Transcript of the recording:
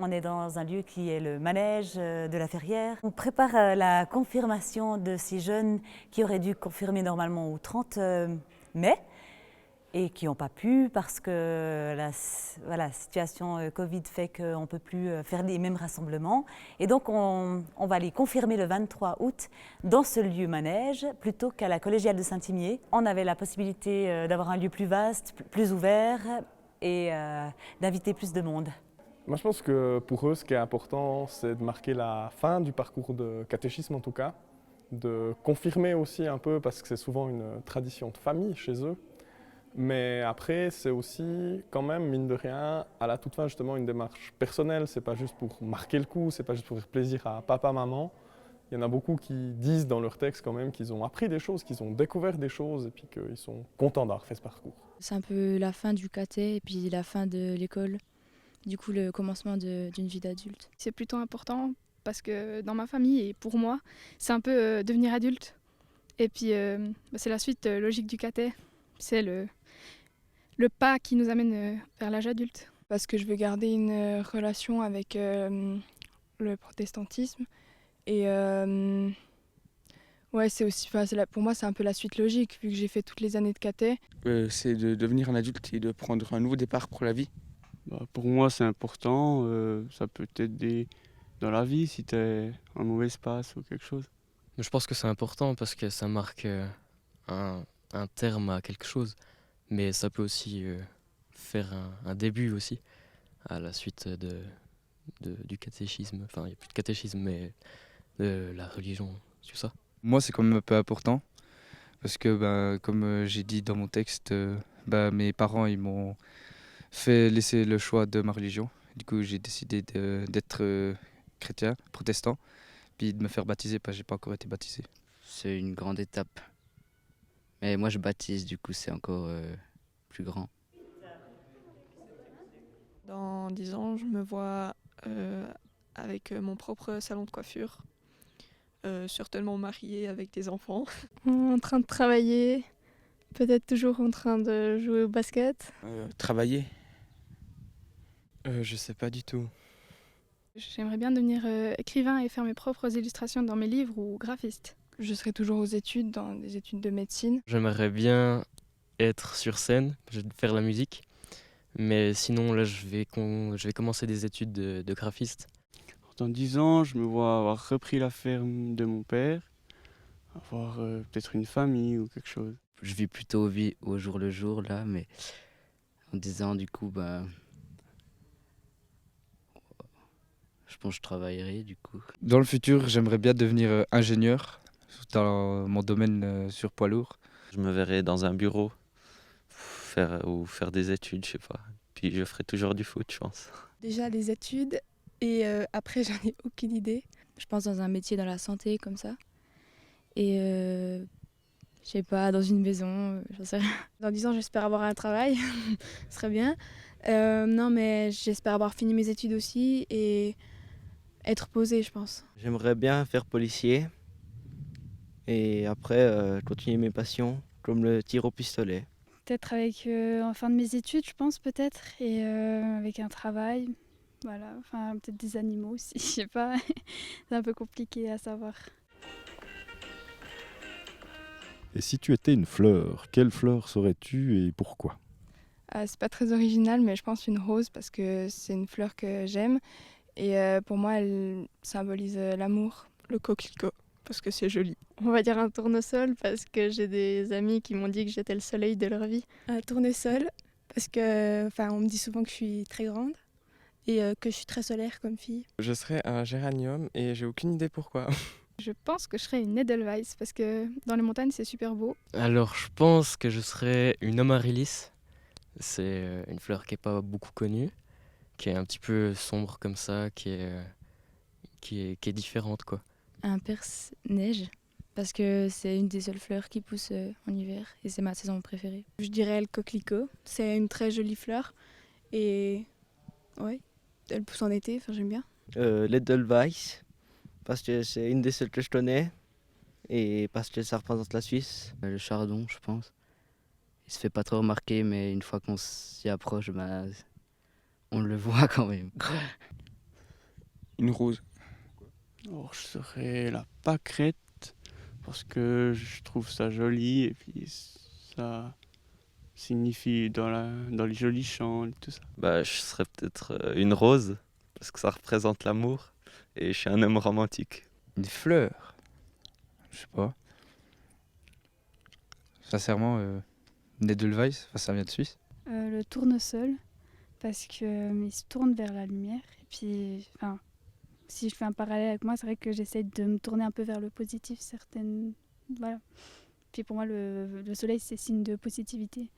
On est dans un lieu qui est le manège de la Ferrière. On prépare la confirmation de ces jeunes qui auraient dû confirmer normalement au 30 mai et qui n'ont pas pu parce que la situation Covid fait qu'on ne peut plus faire les mêmes rassemblements. Et donc on va les confirmer le 23 août dans ce lieu manège plutôt qu'à la collégiale de Saint-Imier. On avait la possibilité d'avoir un lieu plus vaste, plus ouvert et d'inviter plus de monde. Moi, je pense que pour eux, ce qui est important, c'est de marquer la fin du parcours de catéchisme en tout cas, de confirmer aussi un peu, parce que c'est souvent une tradition de famille chez eux. Mais après, c'est aussi quand même, mine de rien, à la toute fin, justement, une démarche personnelle. C'est pas juste pour marquer le coup, c'est pas juste pour faire plaisir à papa, maman. Il y en a beaucoup qui disent dans leur texte quand même qu'ils ont appris des choses, qu'ils ont découvert des choses et puis qu'ils sont contents d'avoir fait ce parcours. C'est un peu la fin du caté et puis la fin de l'école. Du coup, le commencement d'une vie d'adulte. C'est plutôt important parce que dans ma famille et pour moi, c'est un peu devenir adulte. Et puis, c'est la suite logique du caté. C'est le pas qui nous amène vers l'âge adulte. Parce que je veux garder une relation avec le protestantisme. Et ouais, c'est aussi, pour moi, c'est un peu la suite logique, vu que j'ai fait toutes les années de caté. C'est de devenir un adulte et de prendre un nouveau départ pour la vie. Pour moi, c'est important. Ça peut t'aider dans la vie si tu es en mauvais passe ou quelque chose. Je pense que c'est important parce que ça marque un terme à quelque chose. Mais ça peut aussi faire un début aussi à la suite du catéchisme. Enfin, il n'y a plus de catéchisme, mais de la religion, c'est ça. Moi, c'est quand même un peu important parce que, comme j'ai dit dans mon texte, mes parents ils m'ont fait laisser le choix de ma religion. Du coup, j'ai décidé d'être chrétien, protestant, puis de me faire baptiser parce que j'ai pas encore été baptisé. C'est une grande étape. Mais moi, je baptise, du coup, c'est encore plus grand. Dans 10 ans, je me vois avec mon propre salon de coiffure, certainement mariée avec des enfants. En train de travailler, peut-être toujours en train de jouer au basket. Travailler. Je sais pas du tout. J'aimerais bien devenir écrivain et faire mes propres illustrations dans mes livres ou graphiste. Je serai toujours aux études, dans des études de médecine. J'aimerais bien être sur scène, faire la musique. Mais sinon, là, je vais commencer des études de graphiste. Dans 10 ans, je me vois avoir repris la ferme de mon père, avoir peut-être une famille ou quelque chose. Je vis plutôt au jour le jour, là, mais en 10 ans, du coup, je pense que je travaillerai, du coup. Dans le futur, j'aimerais bien devenir ingénieur dans mon domaine sur poids lourd. Je me verrai dans un bureau faire des études, je sais pas. Puis je ferai toujours du foot, je pense. Déjà les études et après j'en ai aucune idée. Je pense dans un métier dans la santé comme ça. Et je sais pas, dans une maison, j'en sais rien. Dans 10 ans, j'espère avoir un travail, ce serait bien. Non, mais j'espère avoir fini mes études aussi et être posée, je pense. J'aimerais bien faire policier et après continuer mes passions comme le tir au pistolet. Peut-être en fin de mes études, je pense peut-être, et avec un travail, voilà, enfin peut-être des animaux aussi, je sais pas, c'est un peu compliqué à savoir. Et si tu étais une fleur, quelle fleur serais-tu et pourquoi ? C'est pas très original, mais je pense une rose parce que c'est une fleur que j'aime et pour moi elle symbolise l'amour. Le coquelicot, parce que c'est joli. On va dire un tournesol parce que j'ai des amis qui m'ont dit que j'étais le soleil de leur vie. Un tournesol parce que, on me dit souvent que je suis très grande et que je suis très solaire comme fille. Je serais un géranium et j'ai aucune idée pourquoi. Je pense que je serais une Edelweiss parce que dans les montagnes c'est super beau. Alors je pense que je serais une amaryllis. C'est une fleur qui n'est pas beaucoup connue, qui est un petit peu sombre comme ça, qui est différente quoi. Un perce-neige, parce que c'est une des seules fleurs qui pousse en hiver et c'est ma saison préférée. Je dirais le coquelicot, c'est une très jolie fleur et ouais, elle pousse en été, j'aime bien. L'Edelweiss, parce que c'est une des seules que je connais et parce que ça représente la Suisse. Le chardon, je pense. Il se fait pas trop remarquer, mais une fois qu'on s'y approche, on le voit quand même. Une rose. Alors, je serais la pâquerette parce que je trouve ça joli et puis ça signifie dans les jolis chants et tout ça. Bah, je serais peut-être une rose, parce que ça représente l'amour, et je suis un homme romantique. Une fleur. Je sais pas. Sincèrement, Edelweiss, ça vient de Suisse. Le tournesol, parce qu'il se tourne vers la lumière. Et puis, si je fais un parallèle avec moi, c'est vrai que j'essaie de me tourner un peu vers le positif, certaines. Voilà. Puis pour moi, le soleil, c'est signe de positivité.